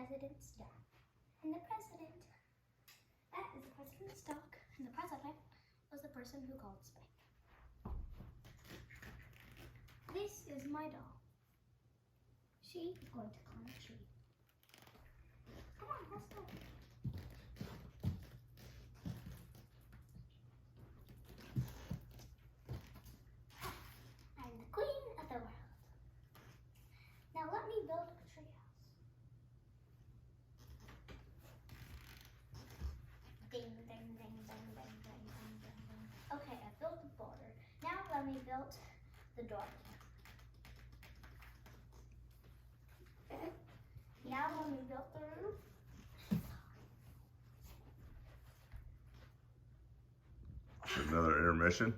president's dog. And the president, that is the president's dog. And the president was the person who called Spike. This is my doll. She is going to climb a tree. Come on, let's go. I'm the queen of the world. Now let me build a treehouse. Ding, ding, ding, ding, ding, ding, ding, ding, ding. Okay, I built the border. Now let me build the door. Now let me build the roof. Another intermission.